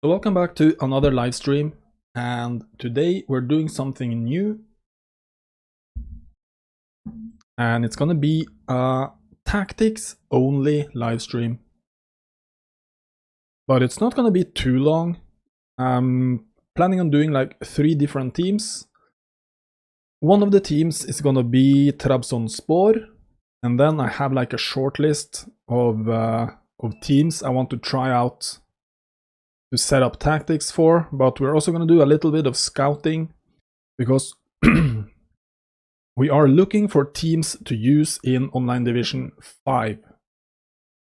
So welcome back to another live stream, and today we're doing something new, and it's gonna be a tactics only live stream, but it's not gonna be too long. I'm planning on doing like 3 different teams. One of the teams is gonna be Trabzonspor, and then I have like a short list of teams I want to try out to set up tactics for, but we're also going to do a little bit of scouting because we are looking for teams to use in Online Division 5.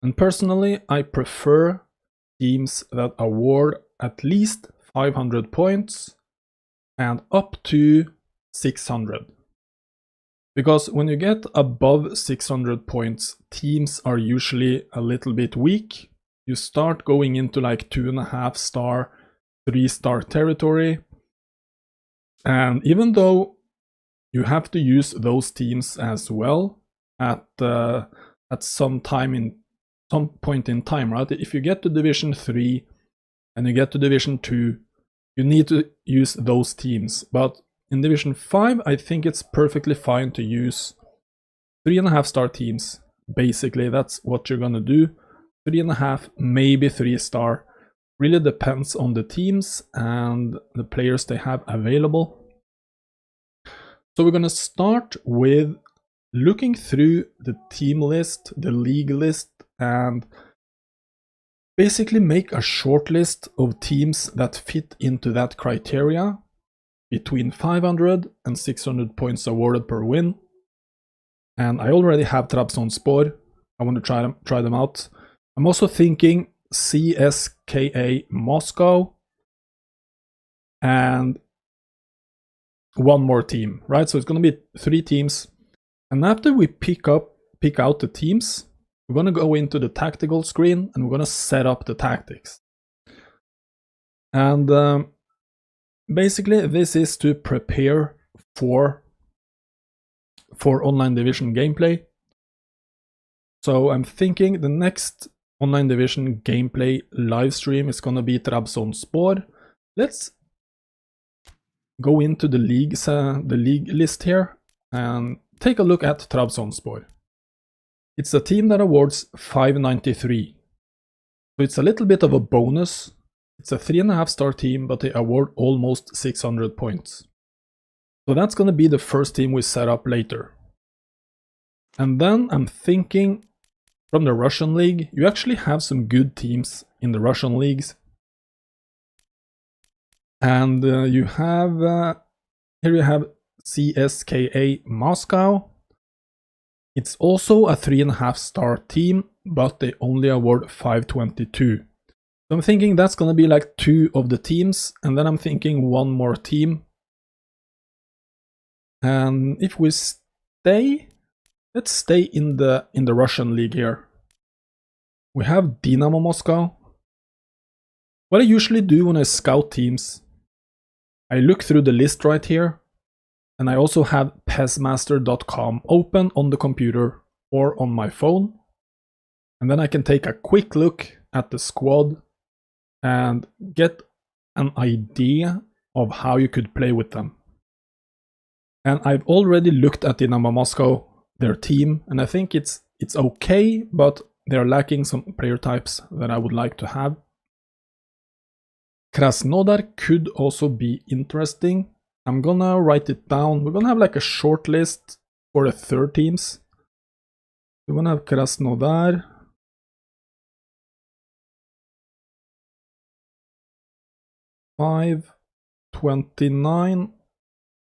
And personally, I prefer teams that award at least 500 points and up to 600. Because when you get above 600 points, teams are usually a little bit weak. You start going into like 2.5 star, 3-star territory. And even though you have to use those teams as well at some point in time, right? If you get to Division 3 and you get to Division 2, you need to use those teams. But in Division 5, I think it's perfectly fine to use 3.5 star teams. Basically, that's what you're gonna do. 3.5, maybe 3-star. Really depends on the teams and the players they have available. So we're gonna start with looking through the team list, the league list, and basically make a short list of teams that fit into that criteria between 500 and 600 points awarded per win. And I already have Trabzonspor. I want to try them out. I'm also thinking CSKA Moscow and one more team, right? So it's going to be 3 teams. And after we pick out the teams, we're going to go into the tactical screen and we're going to set up the tactics. And basically this is to prepare for Online Division gameplay. So I'm thinking the next Online Division gameplay live stream is gonna be Trabzonspor. Let's go into the league list here and take a look at Trabzonspor. It's a team that awards 593. So it's a little bit of a bonus. It's a 3.5 star team, but they award almost 600 points. So that's gonna be the first team we set up later. And then I'm thinking from the Russian league, you actually have some good teams in the Russian leagues. And you have, here you have CSKA Moscow. It's also a 3.5 star team, but they only award 522. So I'm thinking that's gonna be like 2 of the teams, and then I'm thinking one more team. And if we stay, let's stay in the Russian league here. We have Dynamo Moscow. What I usually do when I scout teams, I look through the list right here, and I also have PESmaster.com open on the computer or on my phone. And then I can take a quick look at the squad and get an idea of how you could play with them. And I've already looked at Dynamo Moscow, their team, and I think it's okay, but they're lacking some player types that I would like to have. Krasnodar could also be interesting. I'm gonna write it down. We're gonna have like a short list for the 3rd teams. We're gonna have Krasnodar. $5.29,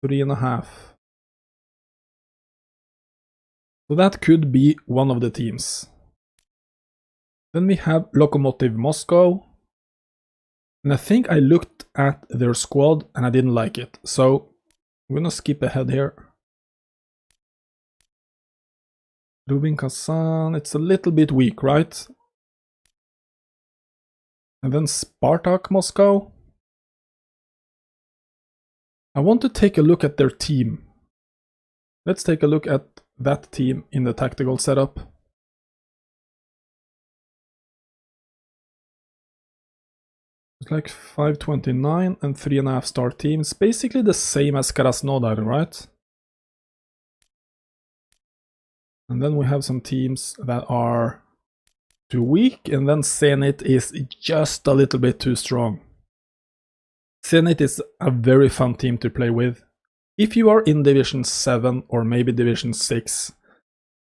3.5. So that could be one of the teams. Then we have Lokomotiv Moscow. And I think I looked at their squad and I didn't like it. So I'm gonna skip ahead here. Rubin Kazan, it's a little bit weak, right? And then Spartak Moscow. I want to take a look at their team. Let's take a look at that team in the tactical setup. It's like 529 and 3.5-star teams. Basically the same as Krasnodar, right? And then we have some teams that are too weak, and then Zenit is just a little bit too strong. Zenit is a very fun team to play with. If you are in Division 7 or maybe Division 6,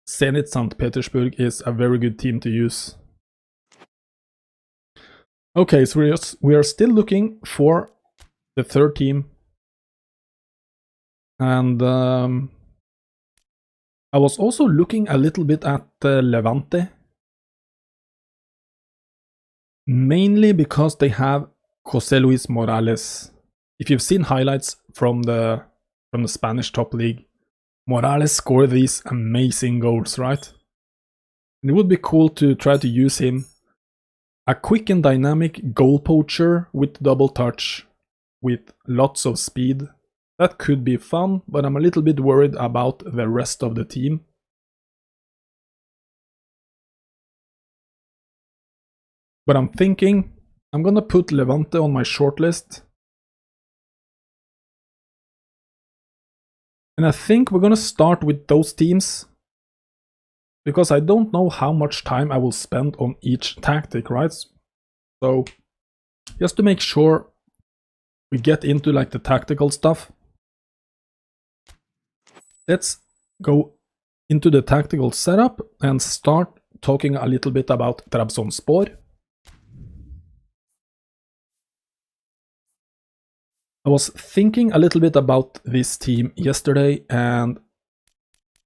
Zenit St. Petersburg is a very good team to use. Okay, so we are still looking for the third team. And I was also looking a little bit at Levante. Mainly because they have José Luis Morales. If you've seen highlights from the Spanish top league, Morales scored these amazing goals, right? And it would be cool to try to use him. A quick and dynamic goal poacher with double touch, with lots of speed. That could be fun, but I'm a little bit worried about the rest of the team. But I'm thinking I'm gonna put Levante on my shortlist. And I think we're gonna start with those teams, because I don't know how much time I will spend on each tactic, right? So just to make sure we get into like the tactical stuff, let's go into the tactical setup and start talking a little bit about Trabzonspor. I was thinking a little bit about this team yesterday, and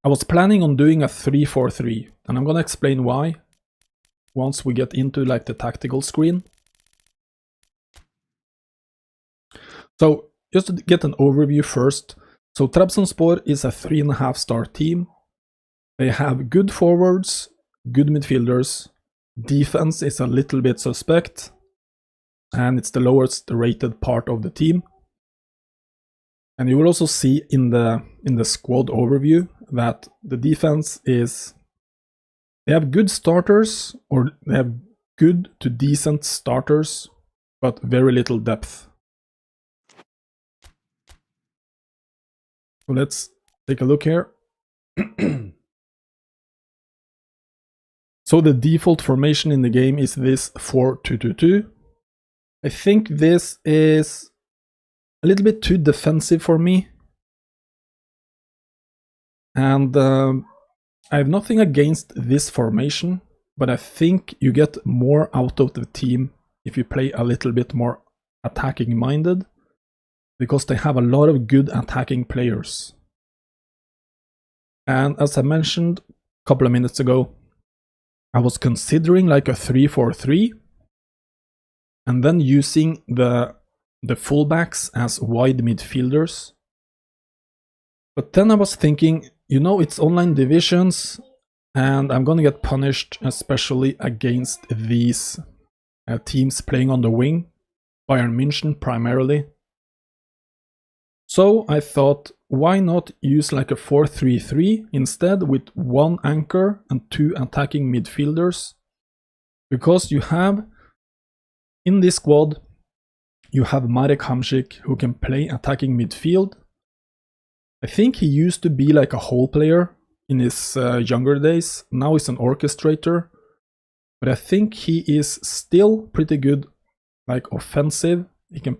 I was planning on doing a 3-4-3, and I'm gonna explain why once we get into like the tactical screen. So just to get an overview first, so Trabzonspor is a 3.5-star team. They have good forwards, good midfielders, defense is a little bit suspect, and it's the lowest rated part of the team. And you will also see in the squad overview that the defense is, they have good starters, or they have good to decent starters, but very little depth. So let's take a look here. So the default formation in the game is this 4-2-2-2. I think this is a little bit too defensive for me. And I have nothing against this formation, but I think you get more out of the team if you play a little bit more attacking minded, because they have a lot of good attacking players. And as I mentioned a couple of minutes ago, I was considering like a 3-4-3 and then using the fullbacks as wide midfielders. But then I was thinking, you know, it's online divisions and I'm gonna get punished, especially against these teams playing on the wing, Bayern München primarily. So I thought, why not use like a 4-3-3 instead, with one anchor and two attacking midfielders? Because you have, in this squad, you have Marek Hamšík, who can play attacking midfield. I think he used to be like a whole player in his younger days. Now he's an orchestrator. But I think he is still pretty good, like offensive. He can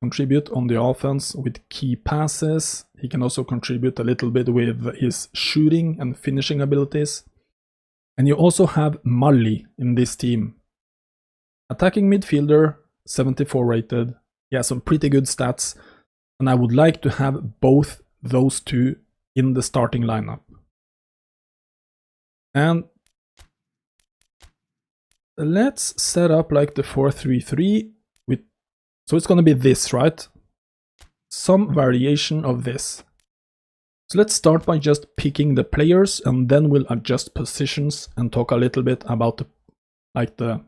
contribute on the offense with key passes. He can also contribute a little bit with his shooting and finishing abilities. And you also have Malli in this team. Attacking midfielder, 74 rated. He has some pretty good stats. And I would like to have both those two in the starting lineup. And let's set up like the 4-3-3 with, so it's gonna be this, right? Some variation of this. So let's start by just picking the players, and then we'll adjust positions and talk a little bit about the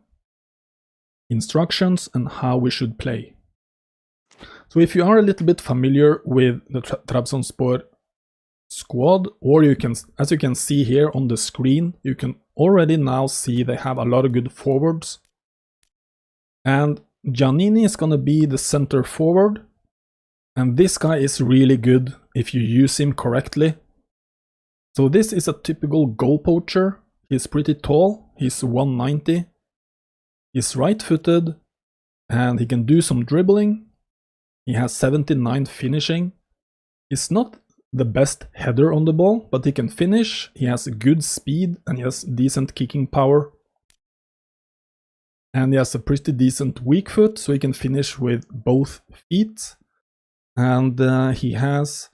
instructions and how we should play. So if you are a little bit familiar with the Trabzonspor squad, or you can, as you can see here on the screen, you can already now see they have a lot of good forwards. And Giannini is gonna be the center forward. And this guy is really good if you use him correctly. So this is a typical goal poacher. He's pretty tall, he's 190. He's right-footed, and he can do some dribbling. He has 79 finishing. He's not the best header on the ball, but he can finish. He has good speed, and he has decent kicking power. And he has a pretty decent weak foot, so he can finish with both feet. And he has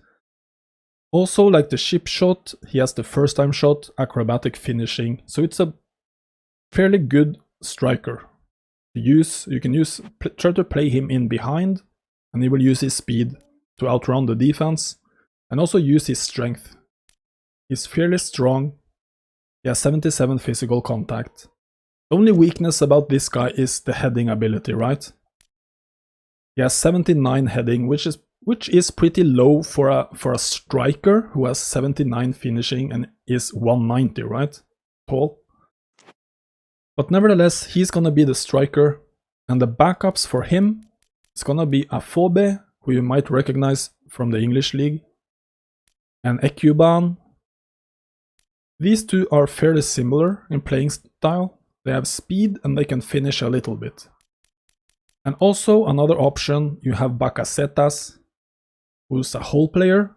also, like the chip shot, he has the first time shot, acrobatic finishing. So it's a fairly good striker to use. You can try to play him in behind, and he will use his speed to outrun the defense, and also use his strength. He's fairly strong. He has 77 physical contact. The only weakness about this guy is the heading ability, right? He has 79 heading, which is pretty low for a striker who has 79 finishing and is 190, right? Tall. But nevertheless, he's gonna be the striker, and the backups for him is gonna be Afobe, who you might recognize from the English league, and Ekuban. These two are fairly similar in playing style. They have speed and they can finish a little bit. And also another option, you have Bakasetas, who's a hole player.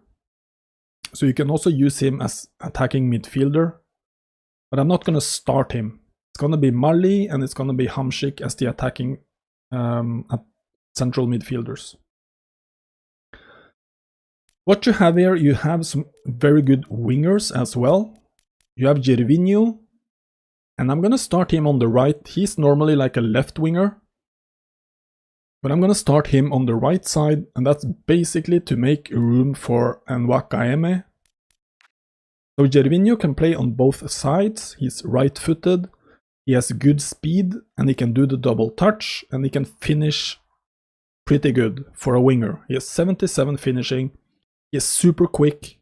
So you can also use him as attacking midfielder. But I'm not going to start him. It's going to be Mali and it's going to be Hamšík as the attacking central midfielders. What you have here, you have some very good wingers as well. You have Gervinho, and I'm going to start him on the right. He's normally like a left winger, but I'm going to start him on the right side, and that's basically to make room for Nwakaeme. So Gervinho can play on both sides. He's right-footed, he has good speed, and he can do the double touch, and he can finish pretty good for a winger. He has 77 finishing, he is super quick,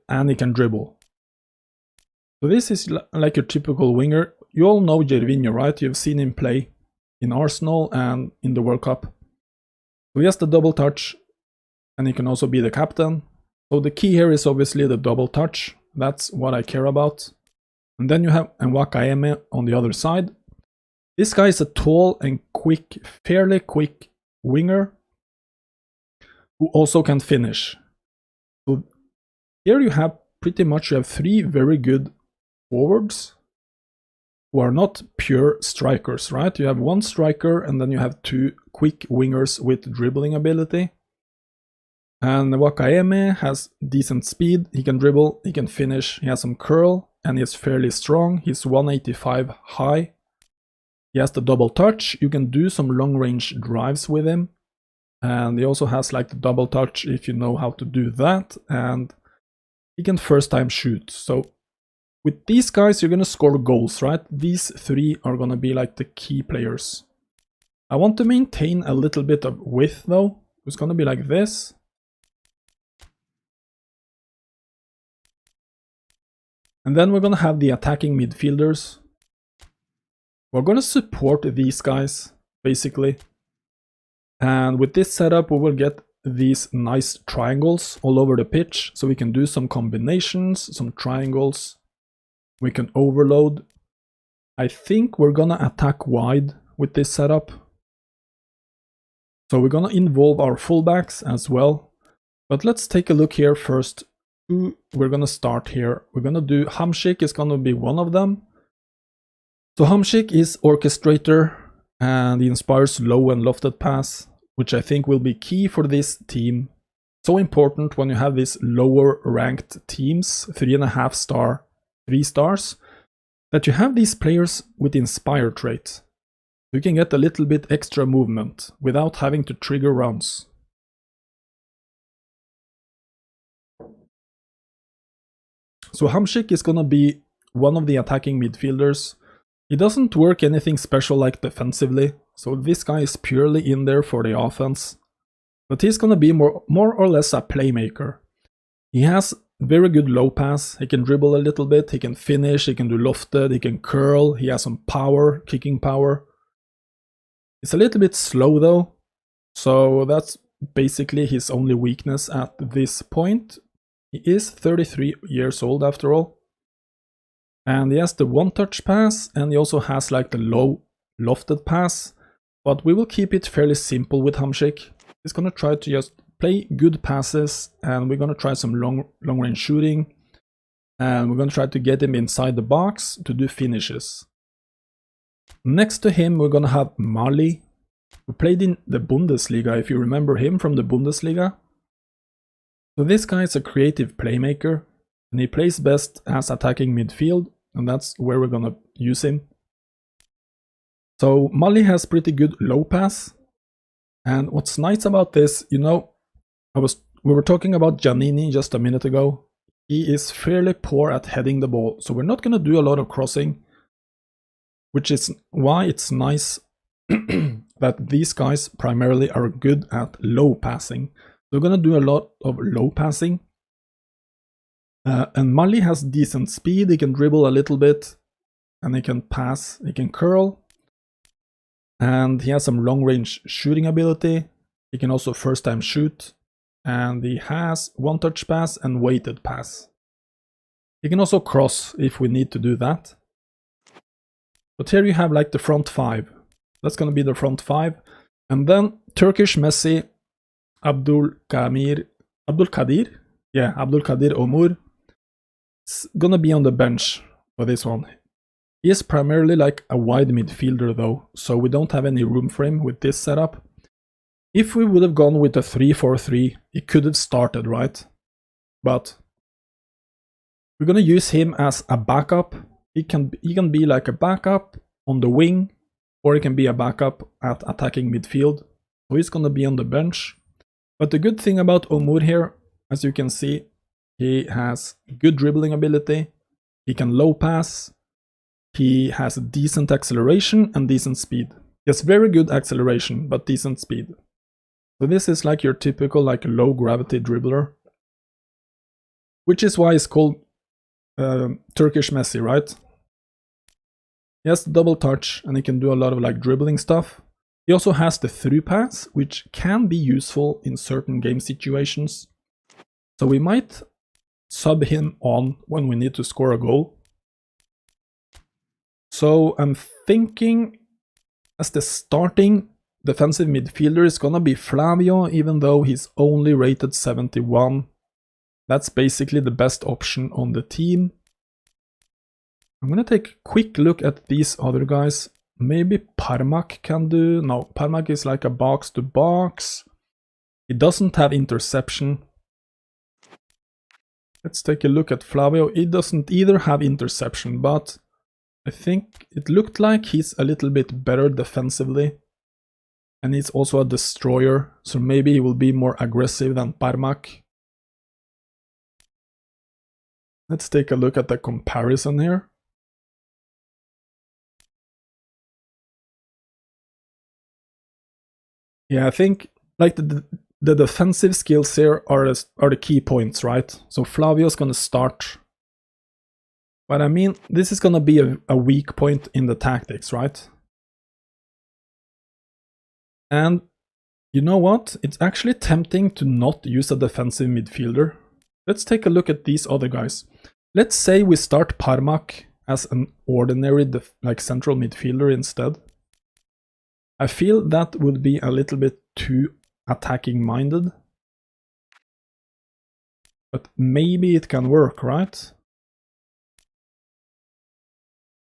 and he can dribble. So this is like your typical winger. You all know Gervinho, right? You've seen him play in Arsenal and in the World Cup. So he has the double touch, and he can also be the captain. So the key here is obviously the double touch. That's what I care about. And then you have Nwakaeme on the other side. This guy is a tall and quick, fairly quick winger who also can finish. So here you have pretty much, you have three very good forwards who are not pure strikers, right? You have one striker and then you have two quick wingers with dribbling ability. And Nwakaeme has decent speed, he can dribble, he can finish, he has some curl, and he's fairly strong. He's 185 high. He has the double touch, you can do some long range drives with him. And he also has like the double touch if you know how to do that, and he can first time shoot. So with these guys, you're going to score goals, right? These three are going to be like the key players. I want to maintain a little bit of width though. It's going to be like this. And then we're going to have the attacking midfielders. We're going to support these guys, basically. And with this setup, we will get these nice triangles all over the pitch. So we can do some combinations, some triangles. We can overload. I think we're gonna attack wide with this setup. So we're gonna involve our fullbacks as well. But let's take a look here first. Who we're gonna start here. We're gonna do Hamšík is gonna be one of them. So Hamšík is orchestrator and he inspires low and lofted pass, which I think will be key for this team. So important when you have these lower ranked teams, 3.5 star, 3 stars, that you have these players with inspire traits. You can get a little bit extra movement without having to trigger runs. So Hamšík is gonna be one of the attacking midfielders. He doesn't work anything special like defensively, so this guy is purely in there for the offense. But he's gonna be more or less a playmaker. He has very good low pass, he can dribble a little bit, he can finish, he can do lofted, he can curl, he has some power, kicking power. He's a little bit slow though, so that's basically his only weakness at this point. He is 33 years old after all. And he has the one-touch pass, and he also has like the low lofted pass. But we will keep it fairly simple with Hamsik. He's gonna try to just play good passes, and we're gonna try some long-range shooting. And we're gonna try to get him inside the box to do finishes. Next to him, we're gonna have Mali, who played in the Bundesliga, if you remember him from the Bundesliga. So this guy is a creative playmaker, and he plays best as attacking midfield, and that's where we're gonna use him. So Mali has pretty good low pass, and what's nice about this, you know, we were talking about Giannini just a minute ago. He is fairly poor at heading the ball, so we're not gonna do a lot of crossing, which is why it's nice that these guys primarily are good at low passing. We're gonna do a lot of low passing. And Mali has decent speed, he can dribble a little bit, and he can pass, he can curl. And he has some long range shooting ability. He can also first time shoot. And he has one touch pass and weighted pass. He can also cross if we need to do that. But here you have like the front five. That's gonna be the front five. And then Turkish Messi, Abdul Kadir Omur. It's gonna be on the bench for this one. He is primarily like a wide midfielder though, so we don't have any room for him with this setup. If we would have gone with a 3-4-3, he could have started, right? But we're gonna use him as a backup. He can be like a backup on the wing, or he can be a backup at attacking midfield. So he's gonna be on the bench. But the good thing about Omur here, as you can see, he has good dribbling ability, he can low pass, he has decent acceleration and decent speed. He has very good acceleration, but decent speed. So this is like your typical like low gravity dribbler. Which is why it's called Turkish Messi, right? He has double touch and he can do a lot of like dribbling stuff. He also has the through pass, which can be useful in certain game situations. So we might sub him on when we need to score a goal. So I'm thinking as the starting defensive midfielder is gonna be Flavio, even though he's only rated 71. That's basically the best option on the team. I'm gonna take a quick look at these other guys. Maybe Parmak can do. No, Parmak is like a box to box. He doesn't have interception. Let's take a look at Flavio. He doesn't either have interception, but I think it looked like he's a little bit better defensively. And he's also a destroyer, so maybe he will be more aggressive than Parmak. Let's take a look at the comparison here. Yeah, I think like the defensive skills here are the key points, right? So Flavio's gonna start. But I mean, this is gonna be a weak point in the tactics, right? And you know what? It's actually tempting to not use a defensive midfielder. Let's take a look at these other guys. Let's say we start Parmak as an ordinary like central midfielder instead. I feel that would be a little bit too attacking minded. But maybe it can work, right?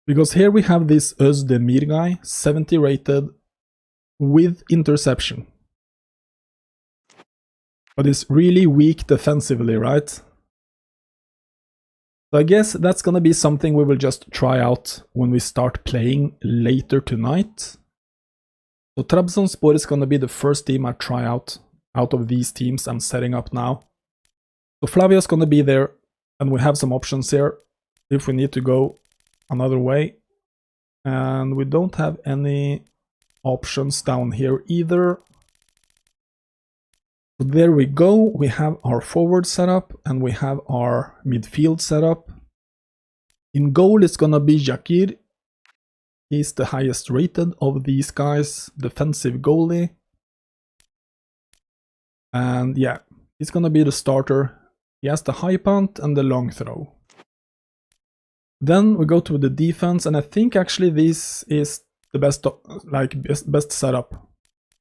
Because here we have this Özdemir guy, 70 rated, with interception. But it's really weak defensively, right? So I guess that's gonna be something we will just try out when we start playing later tonight. So Trabzonspor is gonna be the first team I try out of these teams I'm setting up now. So Flavio's gonna be there, and we have some options here if we need to go another way. And we don't have any options down here either. So there we go, we have our forward setup and we have our midfield setup. In goal it's gonna be Jakir. He's the highest rated of these guys, defensive goalie. And yeah, he's gonna be the starter. He has the high punt and the long throw. Then we go to the defense, and I think actually this is the best setup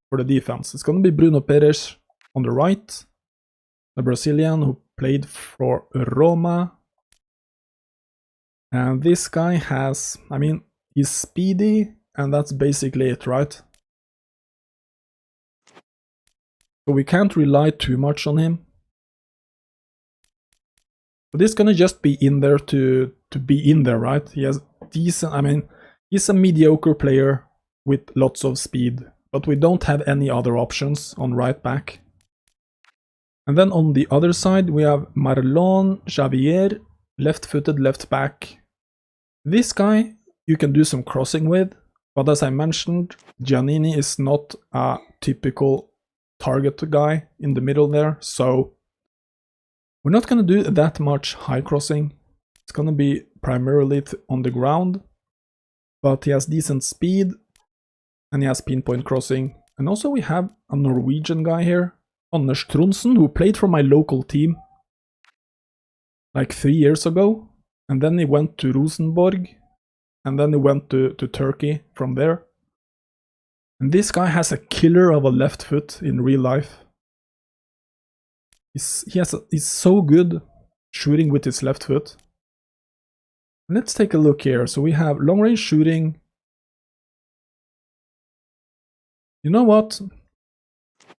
for the defense. It's gonna be Bruno Perez on the right, the Brazilian who played for Roma. And this guy has, I mean, he's speedy, and that's basically it, right? So we can't rely too much on him. But this is gonna just be in there to be in there, right? He has decent, I mean, he's a mediocre player with lots of speed, but we don't have any other options on right back. And then on the other side, we have Marlon Javier, left-footed left back. This guy you can do some crossing with, but as I mentioned, Giannini is not a typical target guy in the middle there, so we're not going to do that much high crossing. It's going to be primarily on the ground, but he has decent speed and he has pinpoint crossing. And also we have a Norwegian guy here, Anders Tronsen, who played for my local team like 3 years ago, and then he went to Rosenborg, and then he went to Turkey from there. And this guy has a killer of a left foot in real life. He's so good shooting with his left foot. Let's take a look here. So we have long range shooting. You know what?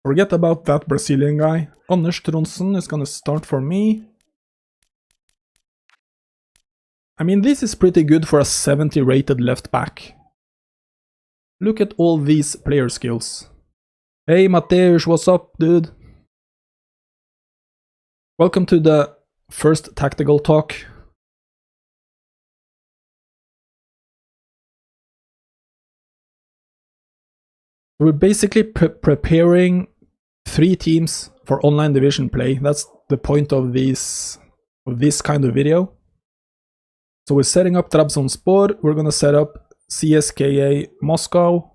Forget about that Brazilian guy. Anders Tronsen is gonna start for me. I mean, this is pretty good for a 70 rated left back. Look at all these player skills. Hey Mateusz, what's up, dude? Welcome to the first tactical talk. We're basically preparing 3 teams for online division play. That's the point of this kind of video. So we're setting up Trabzonspor, we're gonna set up CSKA Moscow,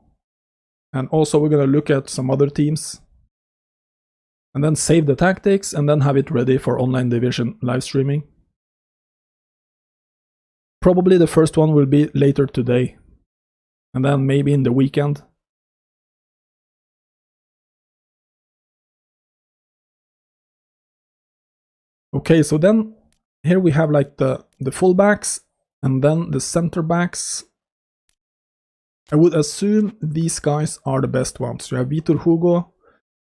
and also we're gonna look at some other teams. And then save the tactics, and then have it ready for online division live streaming. Probably the first one will be later today, and then maybe in the weekend. Okay, so then here we have like the fullbacks, and then the center backs. I would assume these guys are the best ones. You have Vitor Hugo,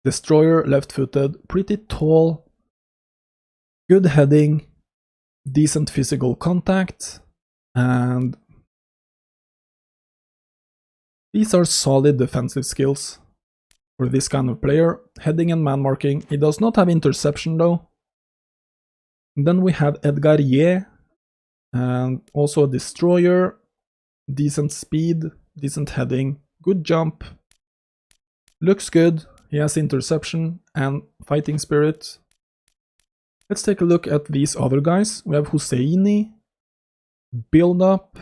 destroyer, left-footed, pretty tall, good heading, decent physical contact, and these are solid defensive skills for this kind of player. Heading and man marking. He does not have interception though. And then we have Edgar Ye, and also a destroyer, decent speed, decent heading, good jump, looks good. He has interception and fighting spirit. Let's take a look at these other guys. We have Husseini, build up,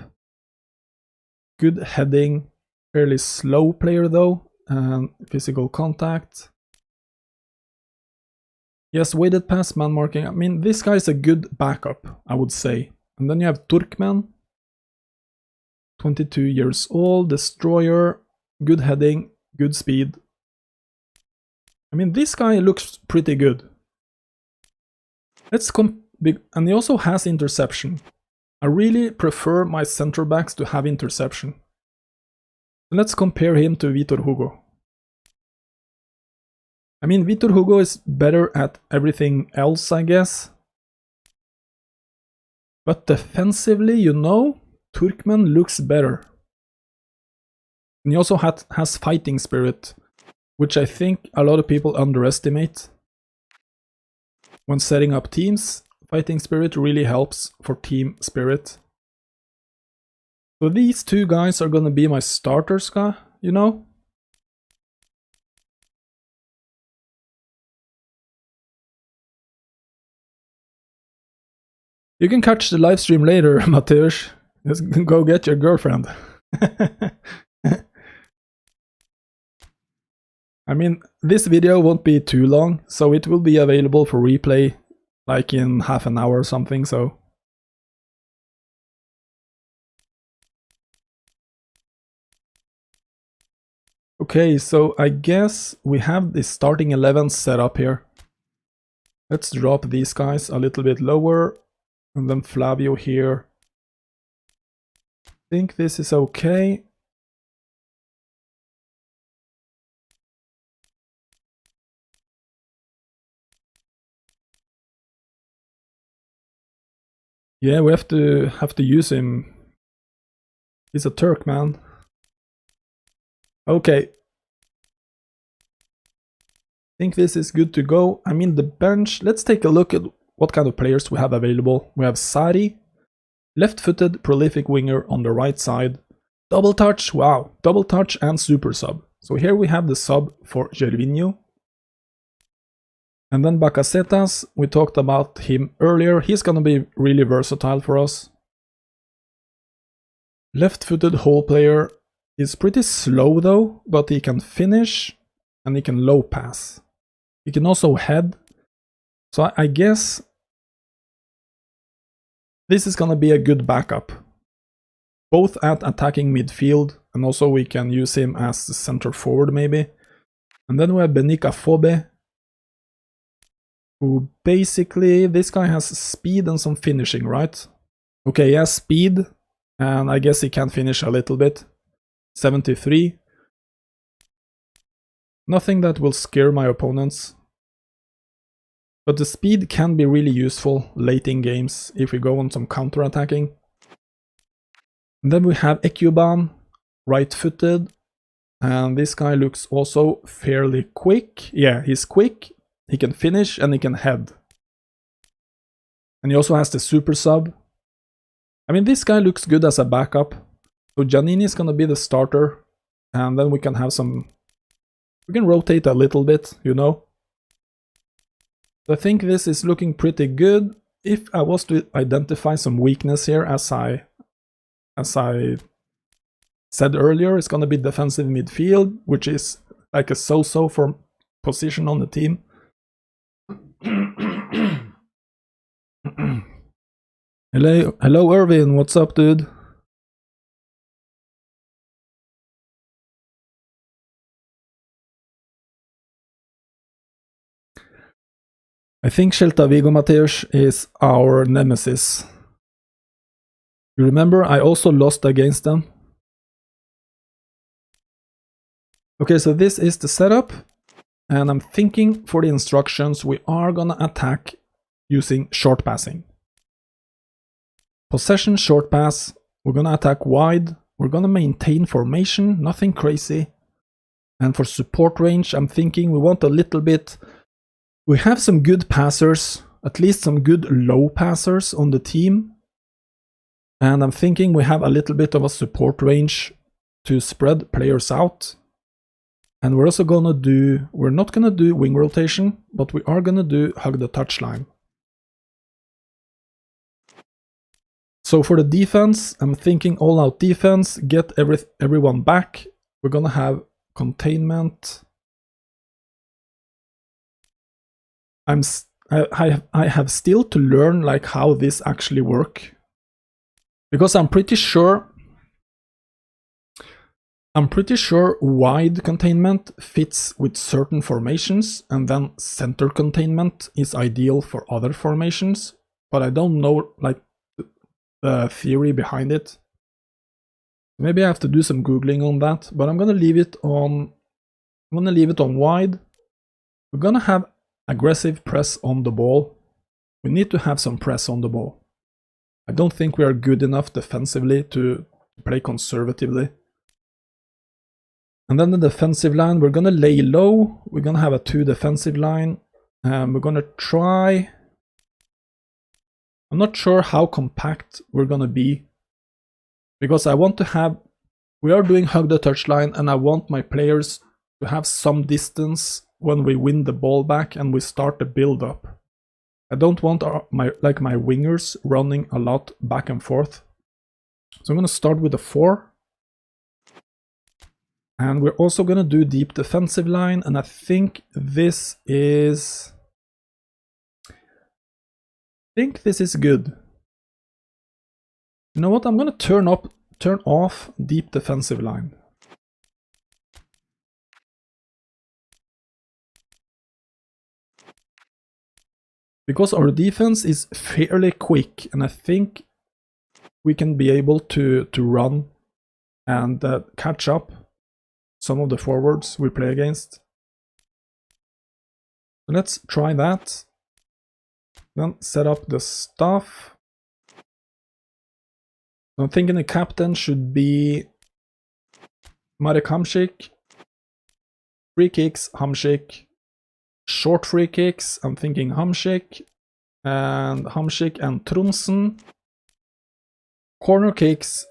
good heading, fairly slow player though, and physical contact. Yes, weighted pass, man marking. I mean, this guy is a good backup, I would say. And then you have Turkmen, 22 years old, destroyer, good heading, good speed. I mean, this guy looks pretty good. And he also has interception. I really prefer my center backs to have interception. Let's compare him to Vitor Hugo. I mean, Vitor Hugo is better at everything else, I guess. But defensively, you know, Turkmen looks better. And he also has fighting spirit, which I think a lot of people underestimate. When setting up teams, fighting spirit really helps for team spirit. So these 2 guys are gonna be my starters, you know? You can catch the live stream later, Mateusz. Just go get your girlfriend. I mean, this video won't be too long, so it will be available for replay like in half an hour or something, so. Okay, so I guess we have the starting 11 set up here. Let's drop these guys a little bit lower, and then Flavio here. I think this is okay. Yeah, we have to use him. He's a Turk, man. Okay. I think this is good to go. I mean, the bench, let's take a look at what kind of players we have available. We have Sari, left-footed, prolific winger on the right side. Double touch, wow, double touch and super sub. So here we have the sub for Gervinho. And then Bakasetas, we talked about him earlier. He's gonna be really versatile for us. Left-footed hole player is pretty slow though, but he can finish and he can low pass. He can also head. So I guess this is gonna be a good backup. Both at attacking midfield, and also we can use him as the center forward maybe. And then we have Benika Fobe, who basically, this guy has speed and some finishing, right? Okay, he has speed, and I guess he can finish a little bit. 73. Nothing that will scare my opponents. But the speed can be really useful late in games if we go on some counter-attacking. And then we have Ekuban, right-footed. And this guy looks also fairly quick. Yeah, he's quick. He can finish and he can head. And he also has the super sub. I mean, this guy looks good as a backup. So Giannini is gonna be the starter. And then we can have some... We can rotate a little bit, you know. So I think this is looking pretty good. If I was to identify some weakness here, as I said earlier, it's gonna be defensive midfield, which is like a so-so for position on the team. Hello Irvin, what's up, dude? I think Celta Vigo, Mateusz, is our nemesis. You remember, I also lost against them. Okay, so this is the setup. And I'm thinking for the instructions, we are gonna attack using short passing. Possession, short pass. We're gonna attack wide. We're gonna maintain formation, nothing crazy. And for support range, I'm thinking we want a little bit... We have some good passers, at least some good low passers on the team. And I'm thinking we have a little bit of a support range to spread players out. And we're also gonna do, we're not gonna do wing rotation, but we are gonna do hug the touchline. So for the defense, I'm thinking all out defense, get everyone back. We're gonna have containment. I have still to learn like how this actually works. Because I'm pretty sure wide containment fits with certain formations, and then center containment is ideal for other formations, but I don't know like the theory behind it. Maybe I have to do some googling on that, but I'm gonna leave it on wide. We're gonna have aggressive press on the ball. We need to have some press on the ball. I don't think we are good enough defensively to play conservatively. And then the defensive line, we're gonna lay low. We're gonna have a 2 defensive line. We're gonna try... I'm not sure how compact we're gonna be. Because I want to have... We are doing hug the touchline, and I want my players to have some distance when we win the ball back and we start the build-up. I don't want my wingers running a lot back and forth. So I'm gonna start with a 4. And we're also gonna do deep defensive line, and I think this is good. You know what? I'm gonna turn off deep defensive line. Because our defense is fairly quick, and I think we can be able to run and catch up some of the forwards we play against. So let's try that. Then set up the stuff. I'm thinking the captain should be Marek Hamšík. Free kicks, Hamšík. Short free kicks, I'm thinking Hamšík and Tromsen. Corner kicks,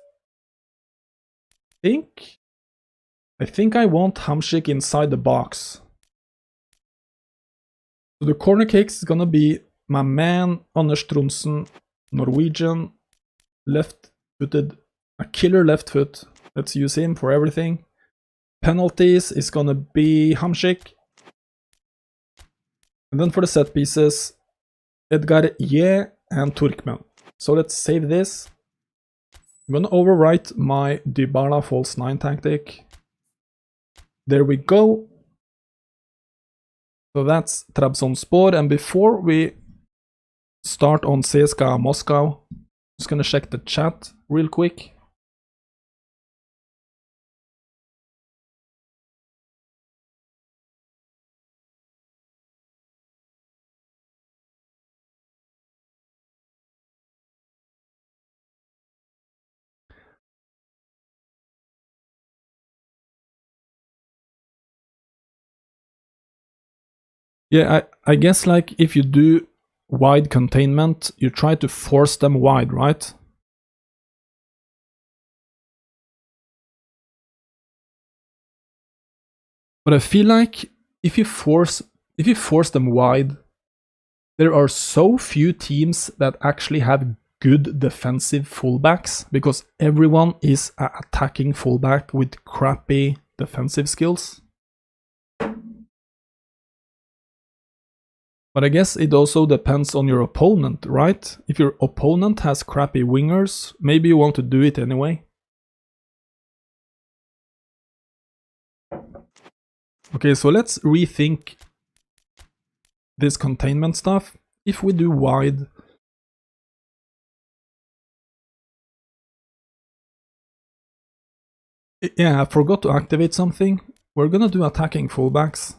I think I want Hamšík inside the box. So the corner kicks is gonna be my man Anders Tromsen, Norwegian, left-footed, a killer left foot. Let's use him for everything. Penalties is gonna be Hamšík. And then for the set pieces, Edgar Ye and Turkmen. So let's save this. I'm gonna overwrite my Dybala false 9 tactic. There we go. So that's Trabzonspor, and before we start on CSKA Moscow, I'm just gonna check the chat real quick. Yeah, I guess like if you do wide containment, you try to force them wide, right? But I feel like if you force them wide, there are so few teams that actually have good defensive fullbacks because everyone is an attacking fullback with crappy defensive skills. But I guess it also depends on your opponent, right? If your opponent has crappy wingers, maybe you want to do it anyway. Okay, so let's rethink this containment stuff. If we do wide, yeah, I forgot to activate something. We're gonna do attacking fullbacks.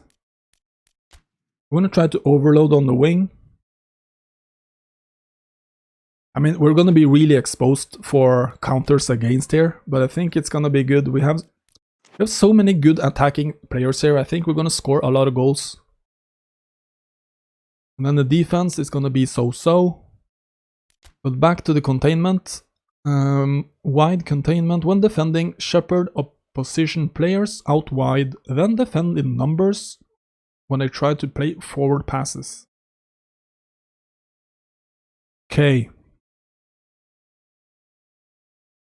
We're gonna try to overload on the wing. I mean, we're gonna be really exposed for counters against here, but I think it's gonna be good. We have so many good attacking players here. I think we're gonna score a lot of goals. And then the defense is gonna be so-so. But back to the containment. Wide containment. When defending, shepherd opposition players out wide, then defend in numbers when they try to play forward passes. Okay.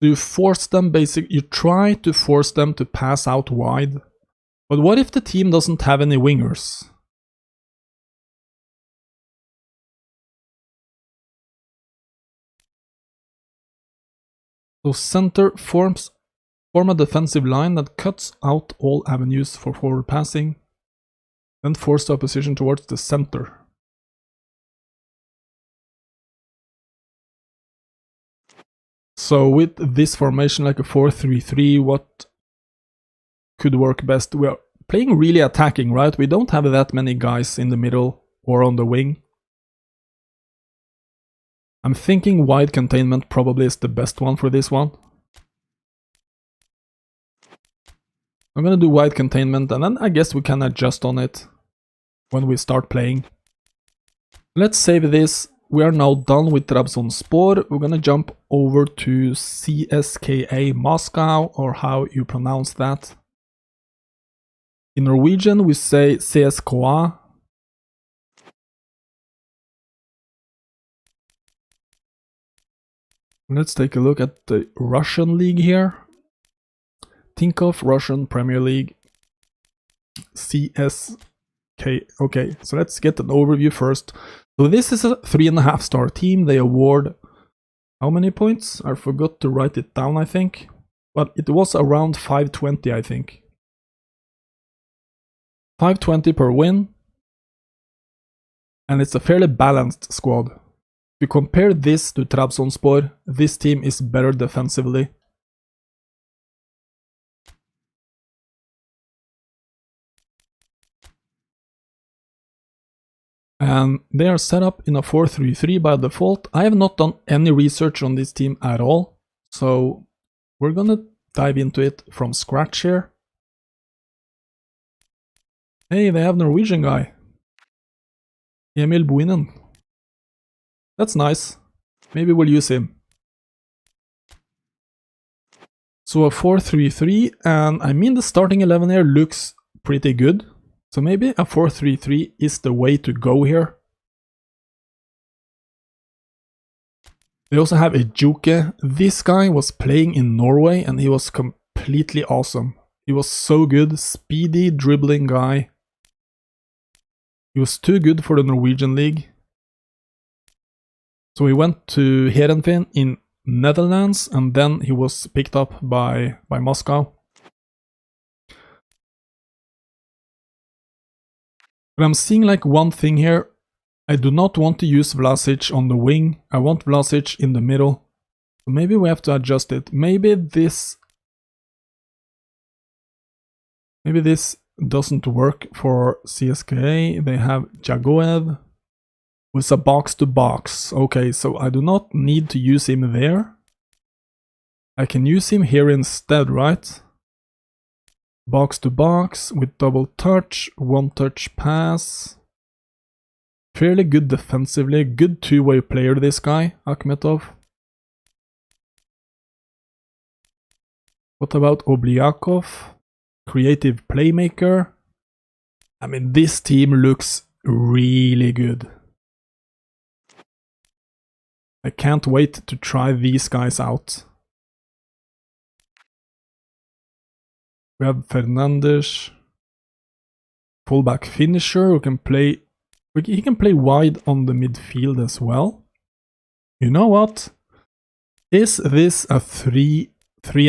So you force them you try to force them to pass out wide. But what if the team doesn't have any wingers? So center form a defensive line that cuts out all avenues for forward passing, then force the opposition towards the center. So with this formation, like a 4-3-3, what could work best? We are playing really attacking, right? We don't have that many guys in the middle or on the wing. I'm thinking wide containment probably is the best one for this one. I'm gonna do wide containment, and then I guess we can adjust on it when we start playing. Let's save this. We are now done with Trabzonspor. We're gonna jump over to CSKA Moscow, or how you pronounce that. In Norwegian we say CSKA. Let's take a look at the Russian league here. think of Russian Premier League. CSKA. Okay, so let's get an overview first. So this is a 3.5 star team. They award how many points? I forgot to write it down, I think. But it was around 520, I think. 520 per win. And it's a fairly balanced squad. If you compare this to Trabzonspor, this team is better defensively. And they are set up in a 4-3-3 by default. I have not done any research on this team at all, so we're gonna dive into it from scratch here. Hey, they have Norwegian guy. Emil Buinen. That's nice. Maybe we'll use him. So a 4-3-3, and I mean the starting 11 here looks pretty good. So maybe a 4-3-3 is the way to go here. They also have Ejuke. This guy was playing in Norway and he was completely awesome. He was so good, speedy, dribbling guy. He was too good for the Norwegian league. So he went to Heerenveen in Netherlands and then he was picked up by Moscow. But I'm seeing like one thing here. I do not want to use Vlasic on the wing. I want Vlasic in the middle. So maybe we have to adjust it. Maybe this doesn't work for CSKA. They have Jagoev with a box-to-box. Okay, so I do not need to use him there. I can use him here instead, right? Box-to-box with double touch, one-touch pass. Fairly good defensively, good two-way player this guy, Akhmetov. What about Obliakov? Creative playmaker. I mean, this team looks really good. I can't wait to try these guys out. We have Fernandes, fullback finisher who can play. He can play wide on the midfield as well. You know what? Is this a 3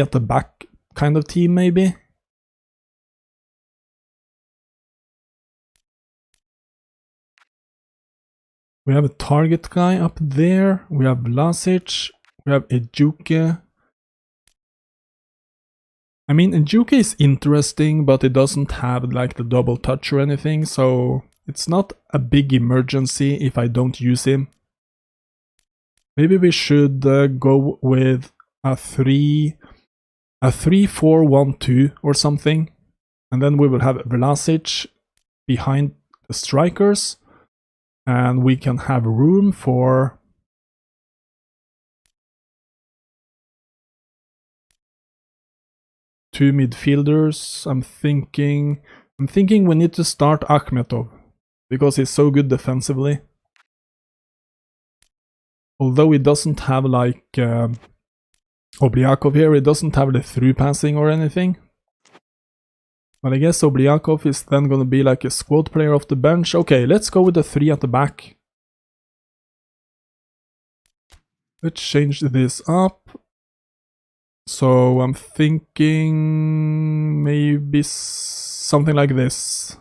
at the back kind of team maybe? We have a target guy up there. We have Vlasic. We have Ejuke. I mean, Ejuke is interesting, but it doesn't have like the double touch or anything, so it's not a big emergency if I don't use him. Maybe we should go with a 3-4-1-2 or something. And then we will have Vlasic behind the strikers. And we can have room for two midfielders. I'm thinking we need to start Akhmetov because he's so good defensively. Although he doesn't have like Obliakov here, he doesn't have the through passing or anything. But I guess Obliakov is then going to be like a squad player off the bench. Okay, let's go with the 3 at the back. Let's change this up. So I'm thinking maybe something like this.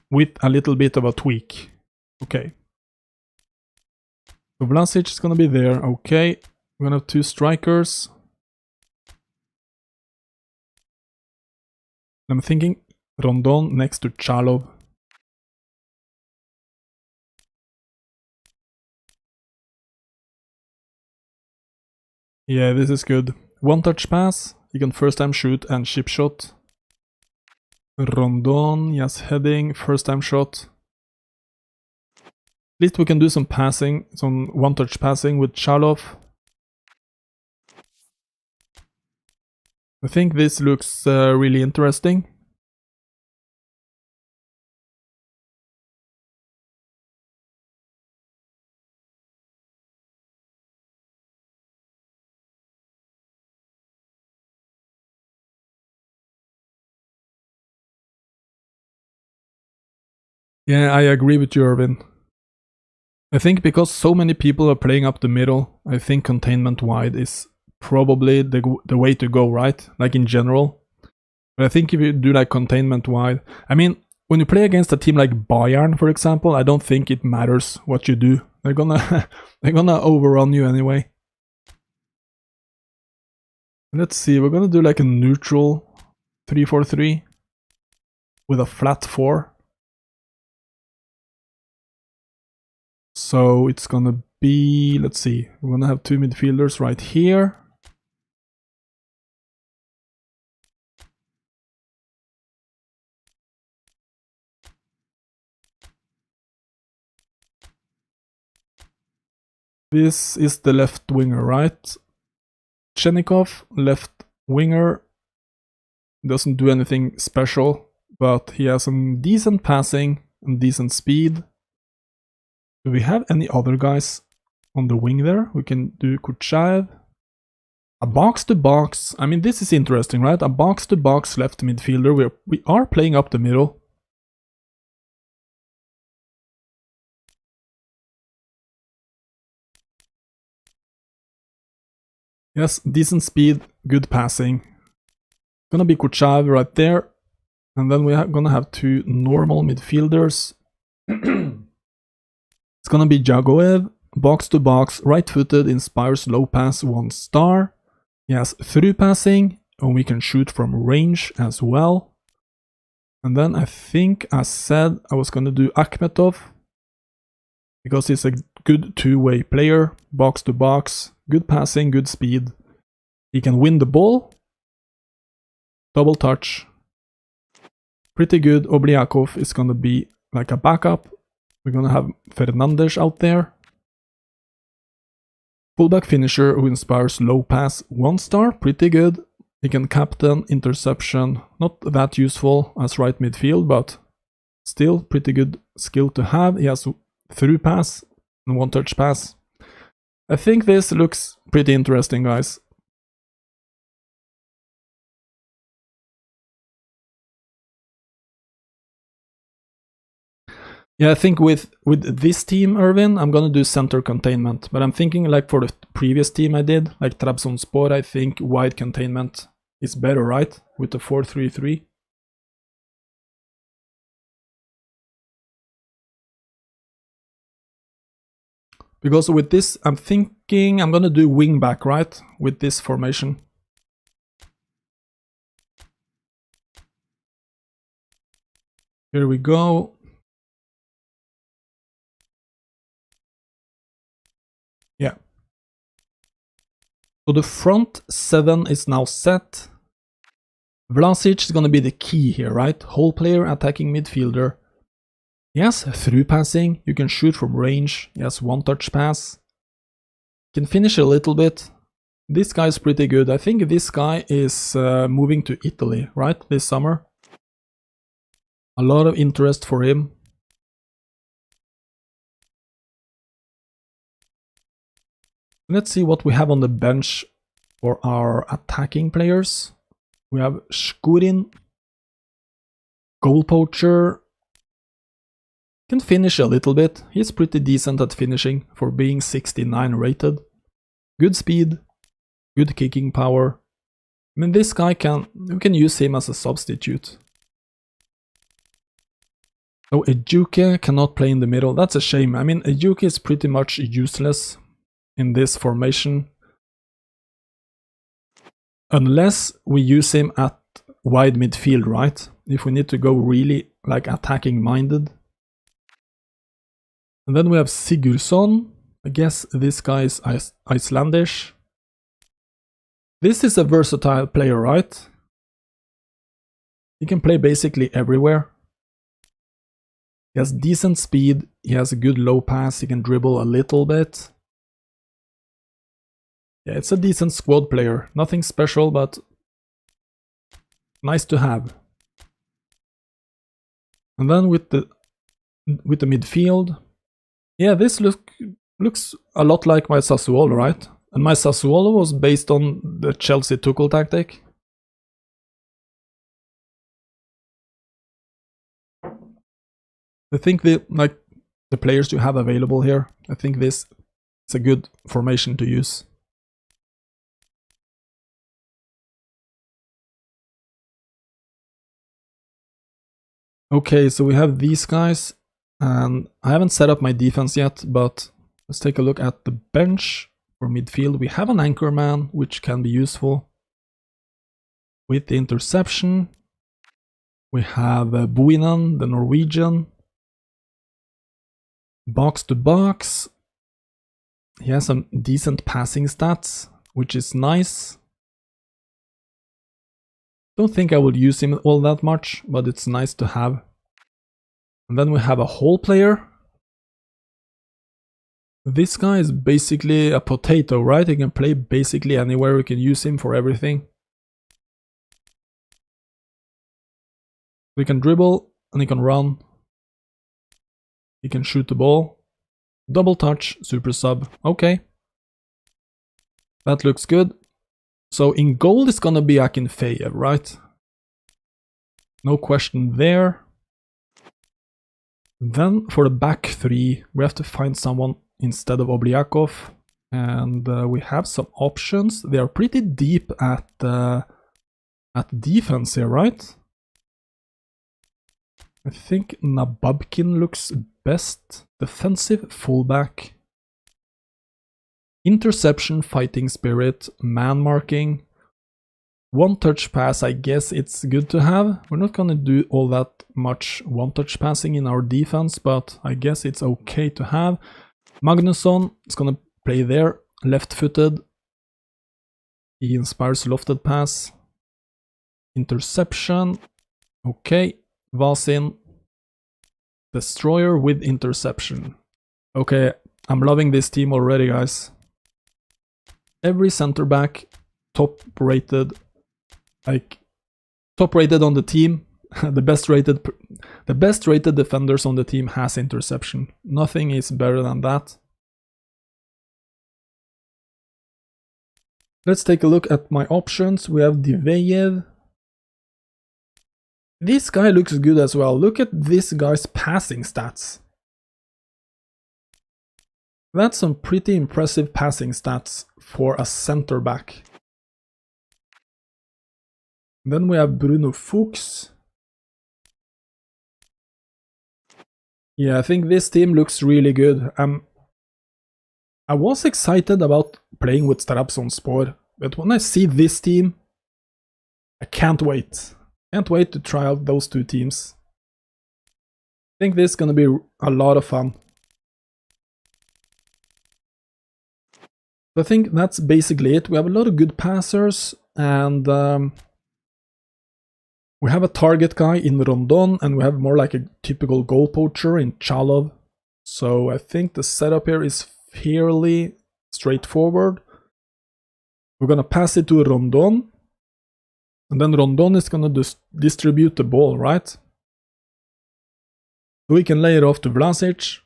With a little bit of a tweak. Okay. So Vlasic is going to be there. Okay. We're going to have two strikers. I'm thinking Rondon next to Chalov. Yeah, this is good. One touch pass. You can first time shoot and chip shot. Rondon, yes, heading, first time shot. At least we can do some passing, some one touch passing with Chalov. I think this looks really interesting. Yeah, I agree with you, Irvin. I think because so many people are playing up the middle, I think containment wide is probably the way to go, right? Like in general. But I think if you do like containment wide, I mean, when you play against a team like Bayern, for example, I don't think it matters what you do. They're gonna they're gonna overrun you anyway. Let's see, we're gonna do like a neutral 3-4-3 with a flat 4. So it's gonna be, let's see, we're gonna have 2 midfielders right here. This is the left winger, right? Chenikov, left winger, doesn't do anything special, but he has some decent passing and decent speed. Do we have any other guys on the wing there? We can do Kuchaev. A box-to-box, I mean this is interesting, right? A box-to-box left midfielder, we are playing up the middle. Yes, decent speed, good passing. Gonna be Kuchaev right there. And then we're gonna have 2 normal midfielders. It's gonna be Jagoev, box to box, right-footed, inspires low pass, 1 star. He has through passing, and we can shoot from range as well. And then I think I said I was gonna do Akhmetov, because he's a good two-way player, box to box, good passing, good speed. He can win the ball, double touch. Pretty good. Obliakov is gonna be like a backup. We're gonna have Fernandes out there. Fullback finisher who inspires low pass, 1 star, pretty good. He can captain, interception, not that useful as right midfield, but still pretty good skill to have. He has through pass and 1 touch pass. I think this looks pretty interesting, guys. Yeah, I think with this team, Irvin, I'm gonna do center containment. But I'm thinking like for the previous team I did, like Trabzonspor, I think wide containment is better, right? With the 4-3-3. Because with this, I'm thinking I'm gonna do wing back, right? With this formation. Here we go. Yeah. So the front 7 is now set. Vlasic is gonna be the key here, right? Whole player, attacking midfielder. Yes, through passing. You can shoot from range. Yes, 1 touch pass. Can finish a little bit. This guy is pretty good. I think this guy is moving to Italy, right? This summer. A lot of interest for him. Let's see what we have on the bench for our attacking players. We have Shkurin, goal poacher. Can finish a little bit. He's pretty decent at finishing for being 69 rated. Good speed, good kicking power. I mean, this guy we can use him as a substitute. So Ejuke cannot play in the middle. That's a shame. I mean, Ejuke is pretty much useless in this formation. Unless we use him at wide midfield, right? If we need to go really like attacking minded. And then we have Sigurdsson. I guess this guy is Icelandish. This is a versatile player, right? He can play basically everywhere. He has decent speed. He has a good low pass. He can dribble a little bit. Yeah, it's a decent squad player. Nothing special, but nice to have. And then with the midfield, yeah, this looks a lot like my Sassuolo, right? And my Sassuolo was based on the Chelsea Tuchel tactic. I think the players you have available here, I think this is a good formation to use. Okay, so we have these guys, and I haven't set up my defense yet, but let's take a look at the bench for midfield. We have an anchorman, which can be useful with the interception. We have Buinan, the Norwegian. Box to box. He has some decent passing stats, which is nice. Don't think I will use him all that much, but it's nice to have. And then we have a whole player. This guy is basically a potato, right? He can play basically anywhere. We can use him for everything. We can dribble and he can run. He can shoot the ball. Double touch, super sub. Okay. That looks good. So in goal it's gonna be Akinfeev, right? No question there. Then for the back three, we have to find someone instead of Obliakov. And we have some options. They are pretty deep at defense here, right? I think Nababkin looks best. Defensive fullback. Interception, fighting spirit, man marking. One-touch pass, I guess it's good to have. We're not gonna do all that much one-touch passing in our defense, but I guess it's okay to have. Magnusson is gonna play there, left-footed. He inspires lofted pass. Interception, okay. Vasin, destroyer with interception. Okay, I'm loving this team already, guys. Every center back, top rated on the team. the best rated defenders on the team has interception. Nothing is better than that. Let's take a look at my options. We have Diveyev. This guy looks good as well. Look at this guy's passing stats. That's some pretty impressive passing stats for a center back. Then we have Bruno Fuchs. Yeah, I think this team looks really good. I was excited about playing with Trabzonspor, but when I see this team, I can't wait. Can't wait to try out those two teams. I think this is gonna be a lot of fun. I think that's basically it. We have a lot of good passers, and we have a target guy in Rondon, and we have more like a typical goal poacher in Chalov. So I think the setup here is fairly straightforward. We're gonna pass it to Rondon. And then Rondon is gonna distribute the ball, right? So we can lay it off to Vlasic,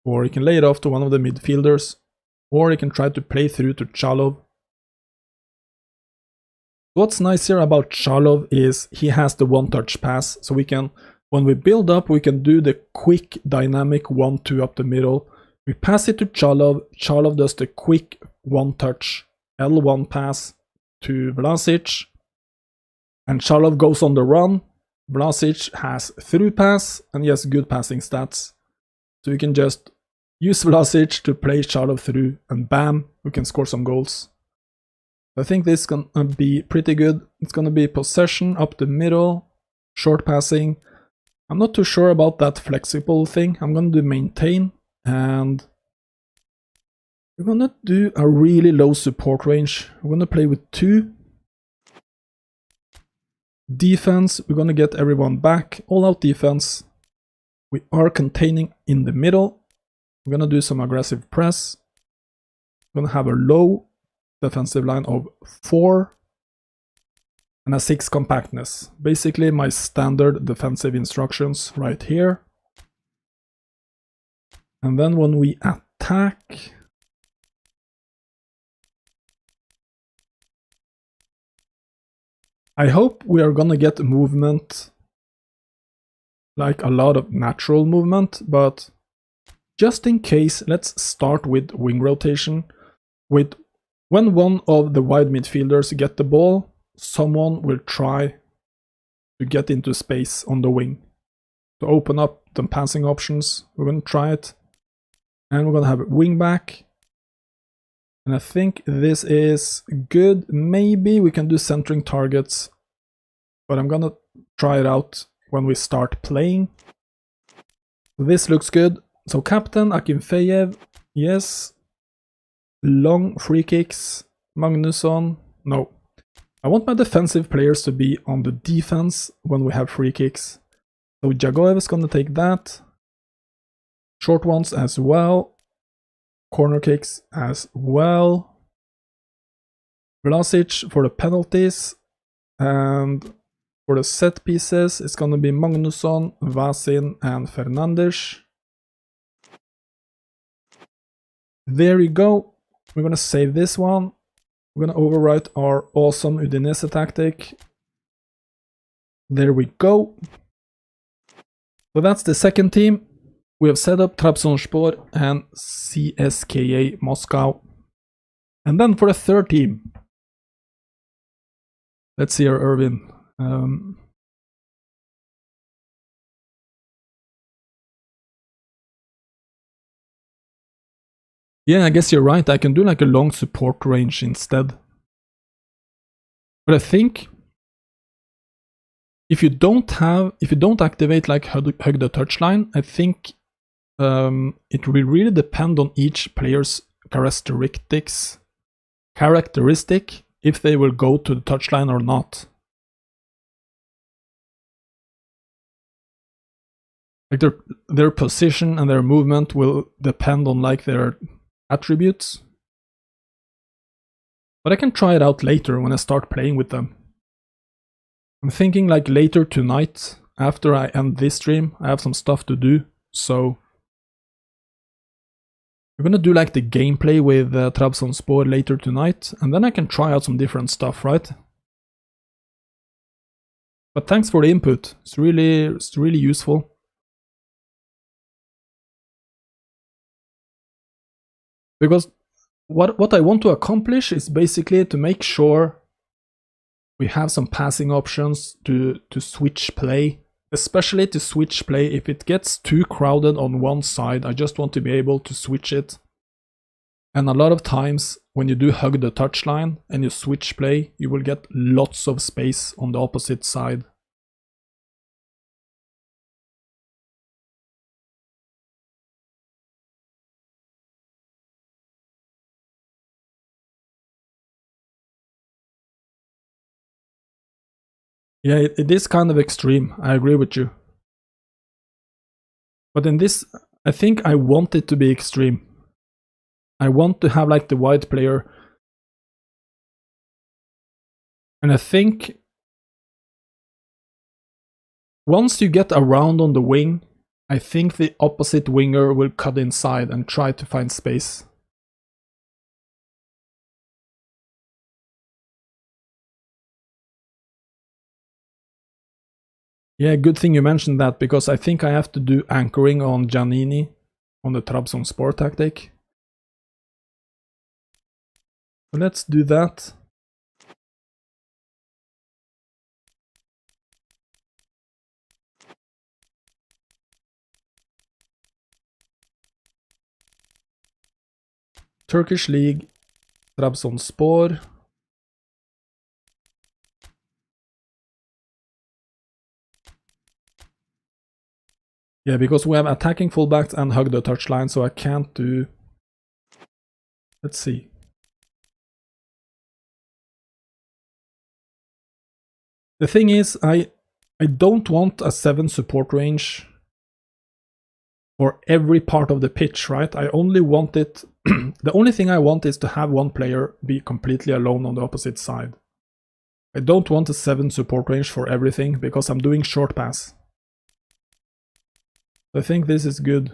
or he can lay it off to one of the midfielders, or he can try to play through to Chalov. What's nice here about Chalov is he has the one-touch pass, so we can, when we build up, we can do the quick dynamic 1-2 up the middle. We pass it to Chalov, Chalov does the quick one-touch L1 pass to Vlasic, and Chalov goes on the run. Vlasic has through pass, and he has good passing stats. So we can just use Vlasic to play Chalov through, and bam, we can score some goals. I think this is gonna be pretty good. It's gonna be possession up the middle, short passing. I'm not too sure about that flexible thing. I'm gonna do maintain, and we're gonna do a really low support range. We're gonna play with 2. Defense, we're gonna get everyone back. All out defense. We are containing in the middle. We're gonna do some aggressive press. We're gonna have a low defensive line of 4 and a 6 compactness. Basically my standard defensive instructions right here. And then when we attack, I hope we are gonna get movement like a lot of natural movement, but just in case, let's start with wing rotation. When one of the wide midfielders get the ball, someone will try to get into space on the wing to open up the passing options. We're going to try it, and we're going to have a wing back. And I think this is good. Maybe we can do centering targets, but I'm going to try it out when we start playing. This looks good. So captain Akinfeyev, yes. Long free kicks. Magnusson, no. I want my defensive players to be on the defense when we have free kicks. So Jagoev is gonna take that. Short ones as well. Corner kicks as well. Vlasic for the penalties. And for the set pieces, it's gonna be Magnusson, Vasin, and Fernandes. There you go. We're gonna save this one. We're gonna overwrite our awesome Udinese tactic. There we go. So that's the second team. We have set up Trabzonspor and CSKA Moscow. And then for the third team, let's see here, Irvin. Yeah, I guess you're right. I can do like a long support range instead. But I think if you don't activate like hug the touchline, I think it will really depend on each player's characteristic if they will go to the touchline or not. Like their position and their movement will depend on like their attributes. But I can try it out later when I start playing with them. I'm thinking like later tonight, after I end this stream, I have some stuff to do, so we're gonna do like the gameplay with Trabzonspor later tonight, and then I can try out some different stuff, right? But thanks for the input, it's really useful. Because what I want to accomplish is basically to make sure we have some passing options to switch play, especially to switch play if it gets too crowded on one side. I just want to be able to switch it. And a lot of times when you do hug the touchline and you switch play, you will get lots of space on the opposite side. Yeah, it is kind of extreme, I agree with you. But in this, I think I want it to be extreme. I want to have like the wide player. And I think once you get around on the wing, I think the opposite winger will cut inside and try to find space. Yeah, good thing you mentioned that, because I think I have to do anchoring on Giannini on the Trabzonspor tactic. So let's do that. Turkish League, Trabzonspor. Yeah, because we have attacking fullbacks and hug the touchline, so I can't do... Let's see. The thing is, I don't want a 7 support range for every part of the pitch, right? I only want it... the only thing I want is to have one player be completely alone on the opposite side. I don't want a 7 support range for everything, because I'm doing short pass. I think this is good.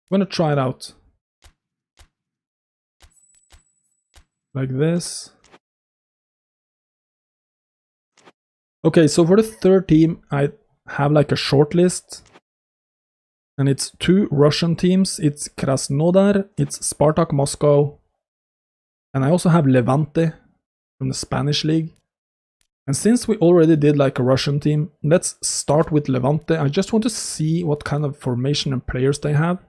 I'm gonna try it out. Like this. Okay, so for the third team, I have like a short list. And it's two Russian teams. It's Krasnodar, it's Spartak Moscow. And I also have Levante from the Spanish league. And since we already did like a Russian team, let's start with Levante. I just want to see what kind of formation and players they have.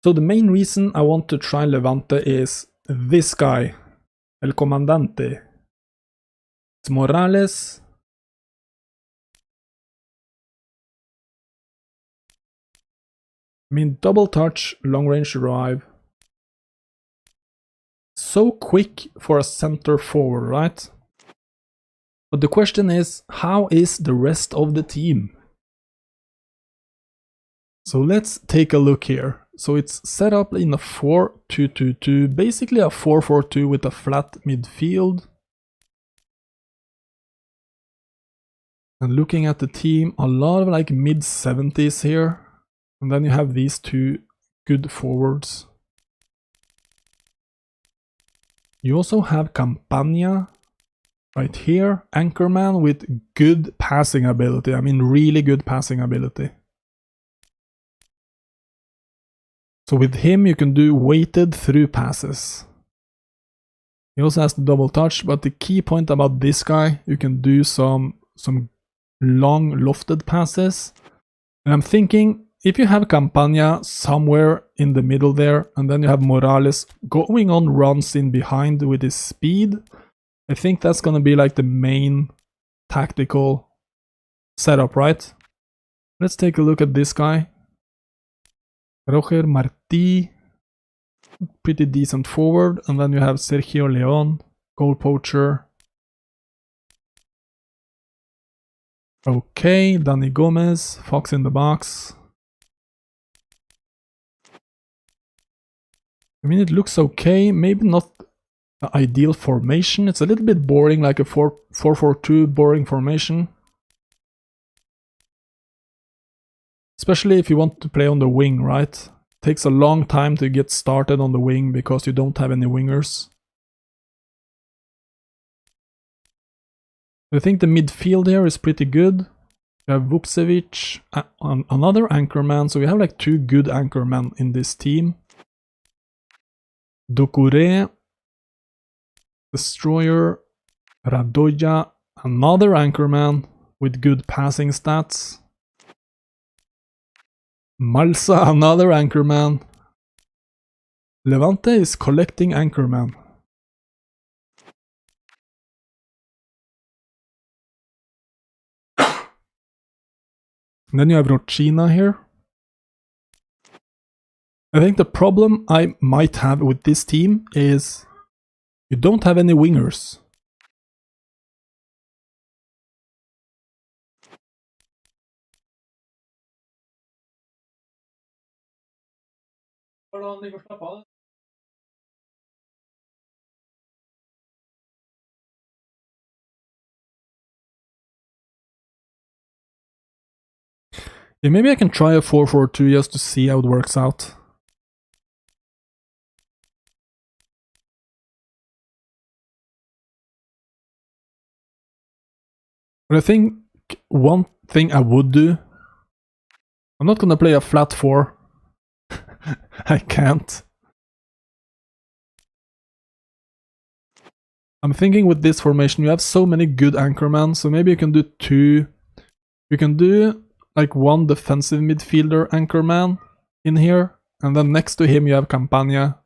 So the main reason I want to try Levante is this guy, El Comandante. It's Morales. I mean, double touch, long range drive. So quick for a center forward, right? But the question is, how is the rest of the team? So let's take a look here. So it's set up in a 4-2-2-2, basically a 4-4-2 with a flat midfield. And looking at the team, a lot of like mid-70s here. And then you have these two good forwards. You also have Campagna right here, anchorman with good passing ability. I mean, really good passing ability. So with him, you can do weighted through passes. He also has the double touch, but the key point about this guy, you can do some long lofted passes. And I'm thinking, if you have Campagna somewhere in the middle there, and then you have Morales going on runs in behind with his speed, I think that's going to be like the main tactical setup, right? Let's take a look at this guy. Roger Martí, pretty decent forward. And then you have Sergio Leon, goal poacher. Okay, Dani Gomez, Fox in the box. I mean, it looks okay. Maybe not the ideal formation. It's a little bit boring, like a 4-4-2 boring formation. Especially if you want to play on the wing, right? It takes a long time to get started on the wing because you don't have any wingers. I think the midfield here is pretty good. You have Vukcevic, another anchorman. So we have like two good anchormen in this team. Doucouré, Destroyer, Radoja, another anchorman with good passing stats. Malsa, another anchorman. Levante is collecting anchorman. And then you have Rochina here. I think the problem I might have with this team is you don't have any wingers. Yeah, maybe I can try a 4-4-2 just to see how it works out. But I think one thing I would do, I'm not gonna play a flat 4. I can't. I'm thinking with this formation, you have so many good anchormen, so maybe you can do two. You can do like one defensive midfielder anchorman in here, and then next to him you have Campagna.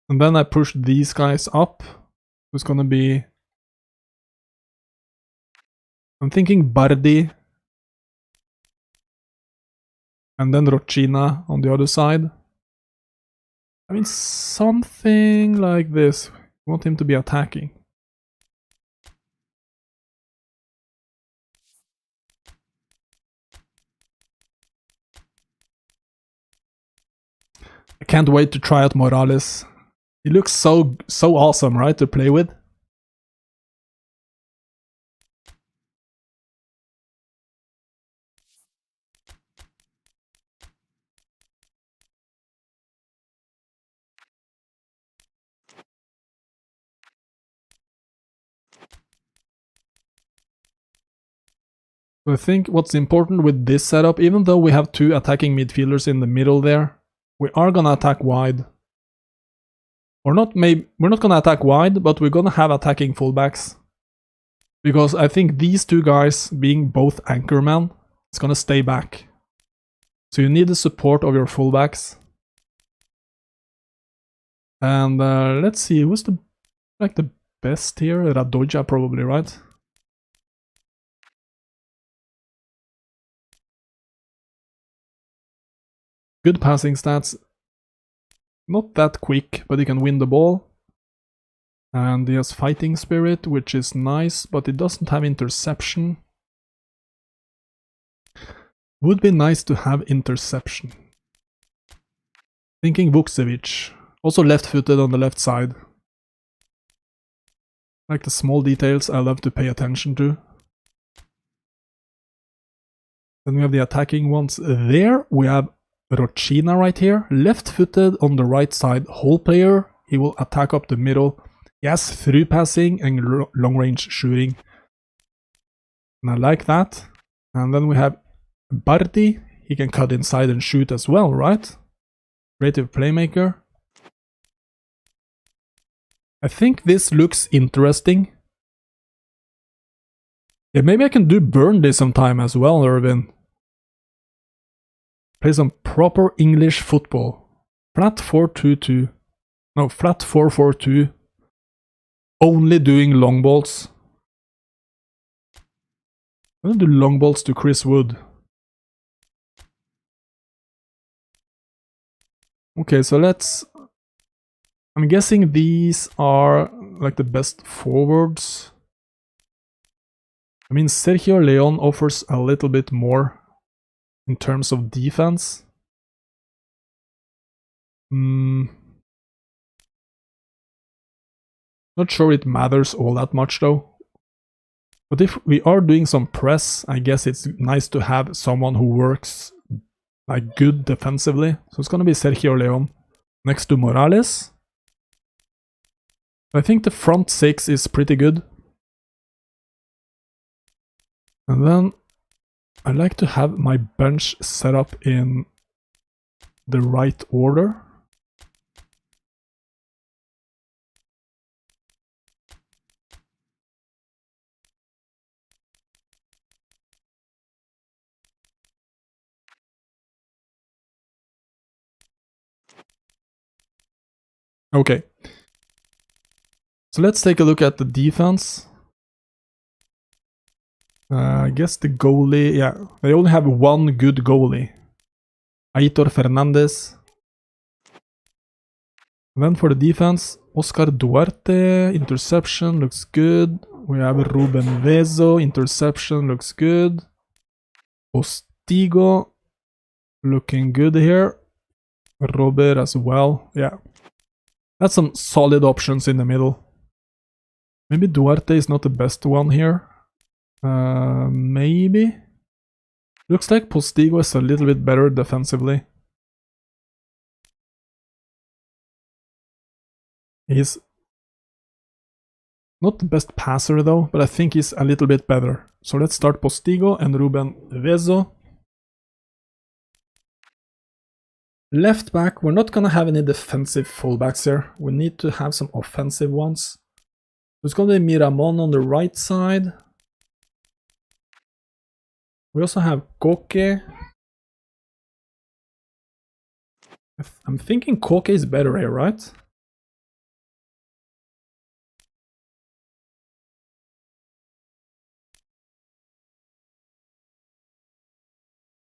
And then I push these guys up. Who's gonna be... I'm thinking Bardi. And then Rochina on the other side. I mean, something like this. I want him to be attacking. I can't wait to try out Morales. He looks so awesome, right, to play with. So I think what's important with this setup, even though we have two attacking midfielders in the middle there, we are gonna attack wide. Or not, maybe we're not gonna attack wide, but we're gonna have attacking fullbacks. Because I think these two guys, being both anchormen, is gonna stay back. So you need the support of your fullbacks. And let's see, who's the best here? Radoja probably, right? Good passing stats. Not that quick, but he can win the ball. And he has fighting spirit, which is nice, but it doesn't have interception. Would be nice to have interception. Thinking Vukcevic. Also left-footed on the left side. Like the small details I love to pay attention to. Then we have the attacking ones there. We have Rochina right here. Left-footed on the right side. Hole player. He will attack up the middle. He has through passing and long-range shooting. And I like that. And then we have Bardi. He can cut inside and shoot as well, right? Creative playmaker. I think this looks interesting. Yeah, maybe I can do Burnley sometime as well, Irvin. Play some proper English football. Flat 4-2-2. No, flat 4-4-2. Only doing long balls. I'm gonna do long balls to Chris Wood. Okay, so let's... I'm guessing these are like the best forwards. I mean, Sergio Leon offers a little bit more in terms of defense. Not sure it matters all that much though. But if we are doing some press, I guess it's nice to have someone who works like good defensively. So it's gonna be Sergio Leon next to Morales. I think the front six is pretty good. And then I like to have my bench set up in the right order. Okay. So let's take a look at the defense. I guess the goalie, yeah, they only have one good goalie. Aitor Fernandez. And then for the defense, Oscar Duarte, interception, looks good. We have Ruben Vezo, interception, looks good. Postigo, looking good here. Robert as well, yeah. That's some solid options in the middle. Maybe Duarte is not the best one here. Maybe. Looks like Postigo is a little bit better defensively. He's not the best passer though, but I think he's a little bit better. So let's start Postigo and Ruben Vezo. Left back, we're not gonna have any defensive fullbacks here. We need to have some offensive ones. There's gonna be Miramon on the right side. We also have Koke. I'm thinking Koke is better here, right?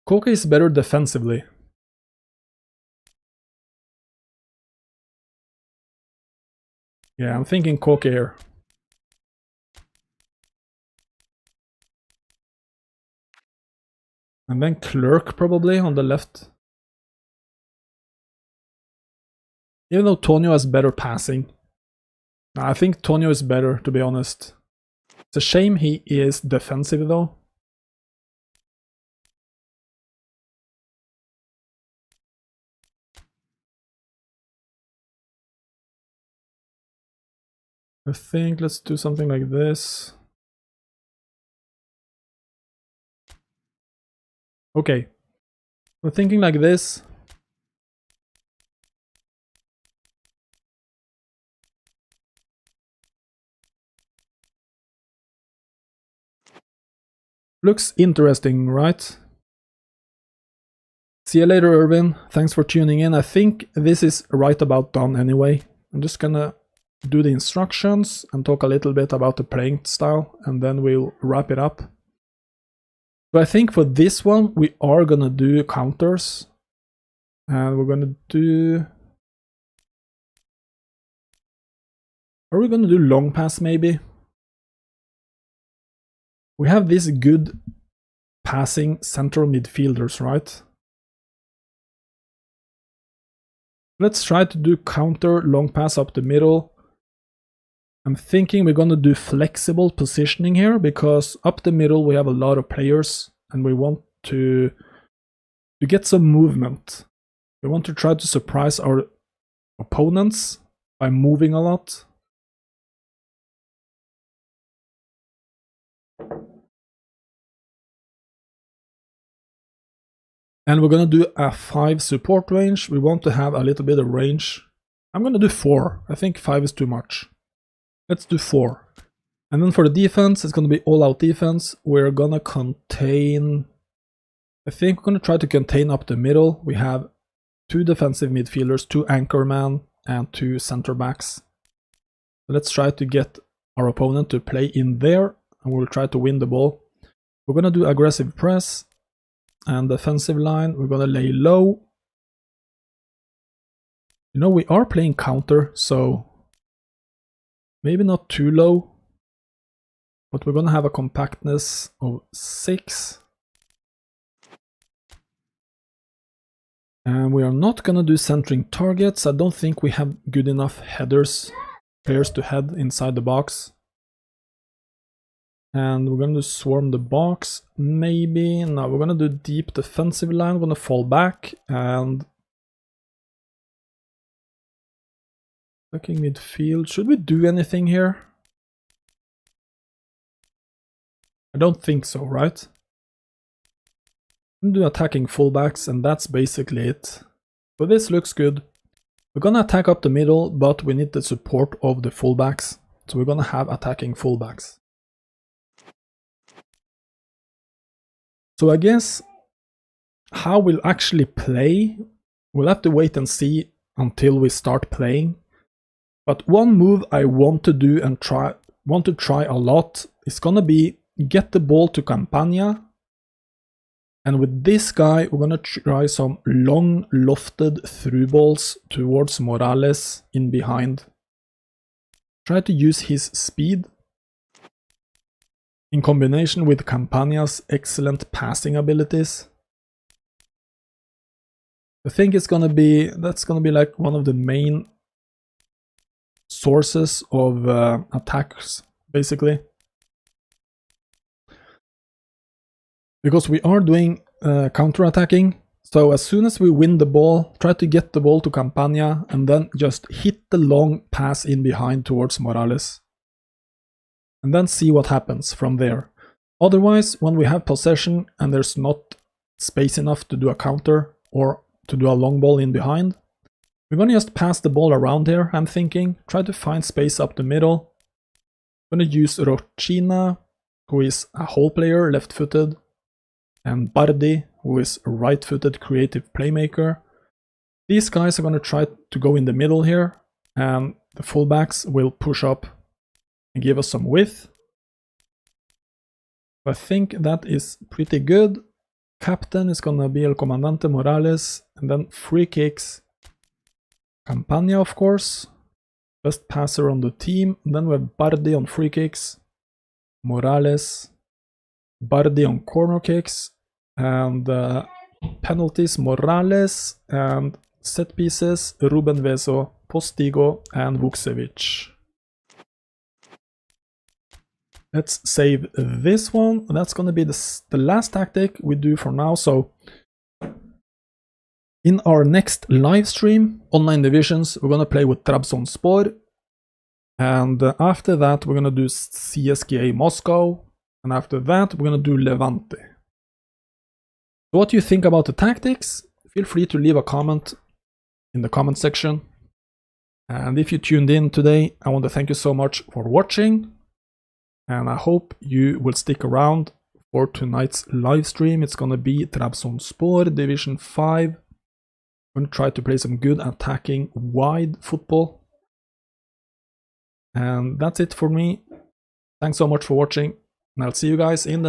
Koke is better defensively. Yeah, I'm thinking Koke here. And then Clerk probably on the left. Even though Tonio has better passing. I think Tonio is better, to be honest. It's a shame he is defensive though. I think let's do something like this. Okay, we're thinking like this. Looks interesting, right? See you later, Irvin. Thanks for tuning in. I think this is right about done anyway. I'm just gonna do the instructions and talk a little bit about the playing style, and then we'll wrap it up. So I think for this one, we are gonna do counters. And we're gonna do... Are we gonna do long pass maybe? We have these good passing central midfielders, right? Let's try to do counter long pass up the middle. I'm thinking we're gonna do flexible positioning here, because up the middle we have a lot of players and we want to get some movement. We want to try to surprise our opponents by moving a lot. And we're gonna do a 5 support range. We want to have a little bit of range. I'm gonna do 4. I think 5 is too much. Let's do 4. And then for the defense, it's gonna be all-out defense. We're gonna contain... I think we're gonna try to contain up the middle. We have 2 defensive midfielders, 2 anchormen, and 2 center backs. Let's try to get our opponent to play in there, and we'll try to win the ball. We're gonna do aggressive press. And defensive line, we're gonna lay low. You know, we are playing counter, so maybe not too low, but we're gonna have a compactness of 6. And we are not gonna do centering targets. I don't think we have good enough headers, players to head inside the box. And we're gonna do swarm the box, maybe. No, we're gonna do deep defensive line. We're gonna fall back and attacking midfield. Should we do anything here? I don't think so, right? I'm gonna do attacking fullbacks, and that's basically it. So this looks good. We're gonna attack up the middle, but we need the support of the fullbacks. So we're gonna have attacking fullbacks. So I guess how we'll actually play, we'll have to wait and see until we start playing. But one move I want to do and want to try a lot is gonna be get the ball to Campania. And with this guy, we're gonna try some long lofted through balls towards Morales in behind. Try to use his speed in combination with Campania's excellent passing abilities. I think that's gonna be like one of the main sources of attacks, basically. Because we are doing counter-attacking, so as soon as we win the ball, try to get the ball to Campania and then just hit the long pass in behind towards Morales. And then see what happens from there. Otherwise, when we have possession and there's not space enough to do a counter or to do a long ball in behind, we're gonna just pass the ball around here, I'm thinking. Try to find space up the middle. I'm gonna use Rochina, who is a hole player, left-footed, and Bardi, who is a right-footed creative playmaker. These guys are gonna try to go in the middle here, and the fullbacks will push up and give us some width. I think that is pretty good. Captain is gonna be El Comandante Morales, and then free kicks. Campania, of course, best passer on the team. And then we have Bardi on free kicks, Morales, Bardi on corner kicks, and penalties Morales, and set pieces Ruben Veso, Postigo, and Vukcevic. Let's save this one. That's gonna be the last tactic we do for now. So in our next live stream, Online Divisions, we're gonna play with Trabzonspor. And after that, we're gonna do CSKA Moscow. And after that, we're gonna do Levante. So what do you think about the tactics? Feel free to leave a comment in the comment section. And if you tuned in today, I want to thank you so much for watching. And I hope you will stick around for tonight's live stream. It's gonna be Trabzonspor Division 5. I'm gonna try to play some good attacking wide football. And that's it for me. Thanks so much for watching, and I'll see you guys in the next